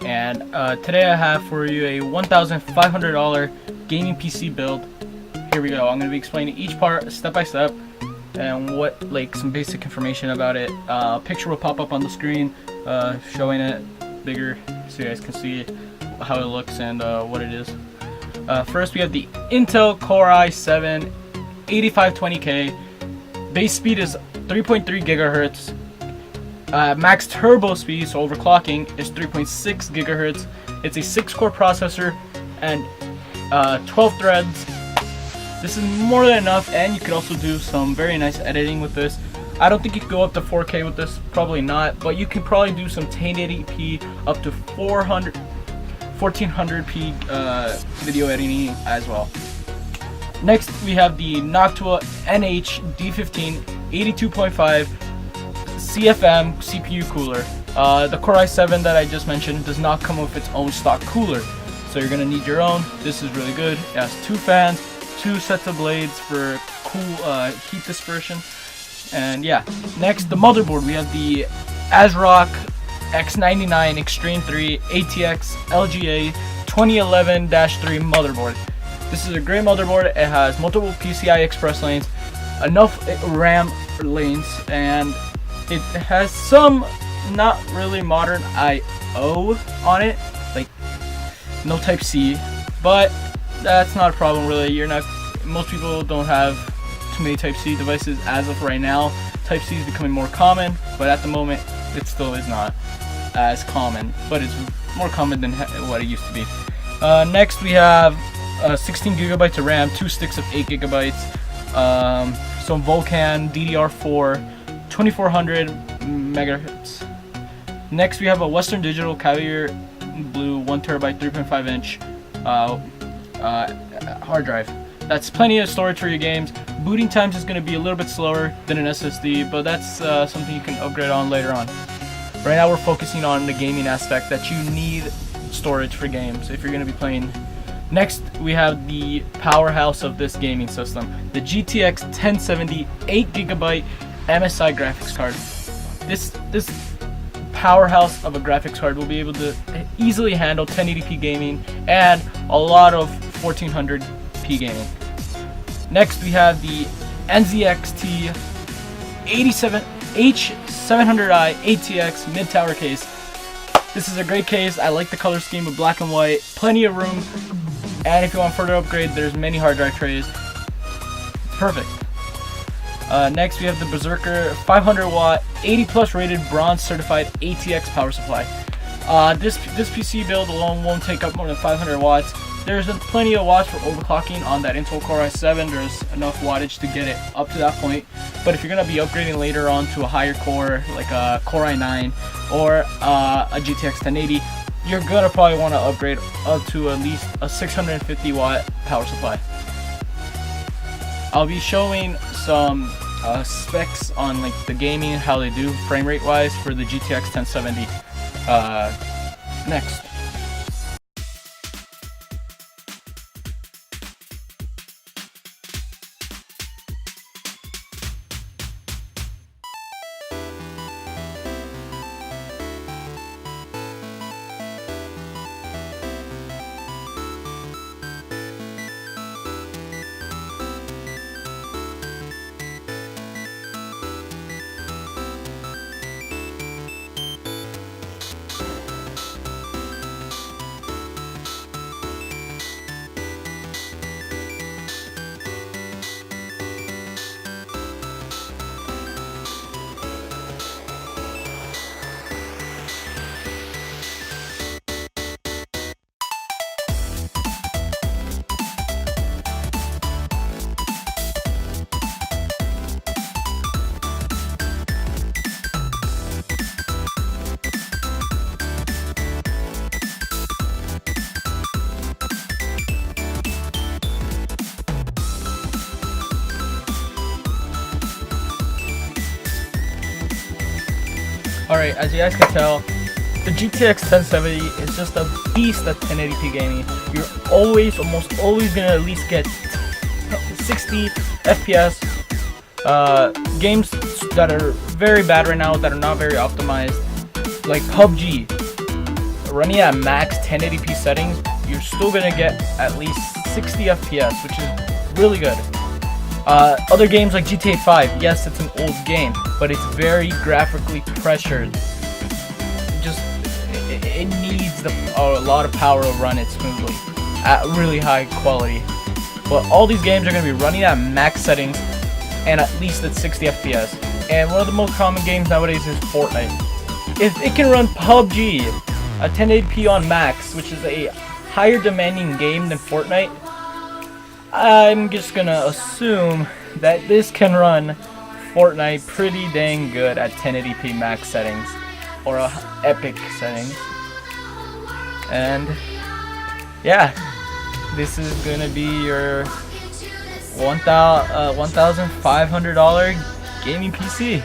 and today I have for you a $1,500 gaming PC build. Here we go. I'm going to be explaining each part step by step and what, like, some basic information about it. Picture will pop up on the screen showing it bigger so you guys can see how it looks and what it is. First we have the Intel Core i7 8520K. Base speed is 3.3 gigahertz. Max turbo speed, so overclocking, is 3.6 gigahertz. It's a 6-core processor and 12 threads. This is more than enough, and you could also do some very nice editing with this. I don't think you could go up to 4K with this, probably not, but you can probably do some 1080p up to 1400p video editing as well. Next, we have the Noctua NH-D15 82.5 CFM CPU cooler. The Core i7 that I just mentioned does not come with its own stock cooler, so you're gonna need your own. This is really good. It has 2 fans, 2 sets of blades for cool heat dispersion, and yeah. Next, the motherboard. We have the ASRock X99 Extreme 3 ATX LGA 2011-3 motherboard. This is a great motherboard. It has multiple PCI Express lanes, enough RAM lanes, and it has some not really modern I/O on it, like no Type C, but that's not a problem really. Most people don't have too many Type C devices as of right now. Type C is becoming more common, but at the moment it still is not as common, but it's more common than what it used to be. Next we have 16 gigabytes of RAM, 2 sticks of 8 gigabytes, some Vulkan DDR4 2400 megahertz. Next we have a Western Digital Cavalier Blue 1 terabyte 3.5 inch hard drive. That's plenty of storage for your games. Booting times is going to be a little bit slower than an SSD, but that's something you can upgrade on later on. Right now we're focusing on the gaming aspect, that you need storage for games if you're going to be playing. Next we have the powerhouse of this gaming system, the GTX 1070 8GB MSI graphics card. This powerhouse of a graphics card will be able to easily handle 1080p gaming and a lot of 1400p gaming. Next we have the NZXT 87H700i ATX mid-tower case. This is a great case. I like the color scheme of black and white, plenty of room, and if you want further upgrade, there's many hard drive trays. Perfect. Next we have the Berserker 500 watt 80 plus rated bronze certified ATX power supply. This PC build alone won't take up more than 500 watts. There's plenty of watts for overclocking on that Intel Core i7. There's enough wattage to get it up to that point. But if you're going to be upgrading later on to a higher core, like a Core i9 or a GTX 1080, you're going to probably want to upgrade up to at least a 650 watt power supply. I'll be showing some specs on like the gaming, how they do frame rate wise for the GTX 1070 next. Alright, as you guys can tell, the GTX 1070 is just a beast at 1080p gaming. You're almost always gonna at least get 60 FPS. Games that are very bad right now, that are not very optimized, like PUBG, running at max 1080p settings, you're still gonna get at least 60 FPS, which is really good. Other games like GTA 5, yes, it's an old game, but it's very graphically pressured. It needs a lot of power to run it smoothly at really high quality. But all these games are going to be running at max settings and at least at 60 FPS. And one of the most common games nowadays is Fortnite. If it can run PUBG at 1080p on max, which is a higher demanding game than Fortnite, I'm just gonna assume that this can run Fortnite pretty dang good at 1080p max settings or epic settings. And yeah, this is gonna be your $1,500 gaming PC.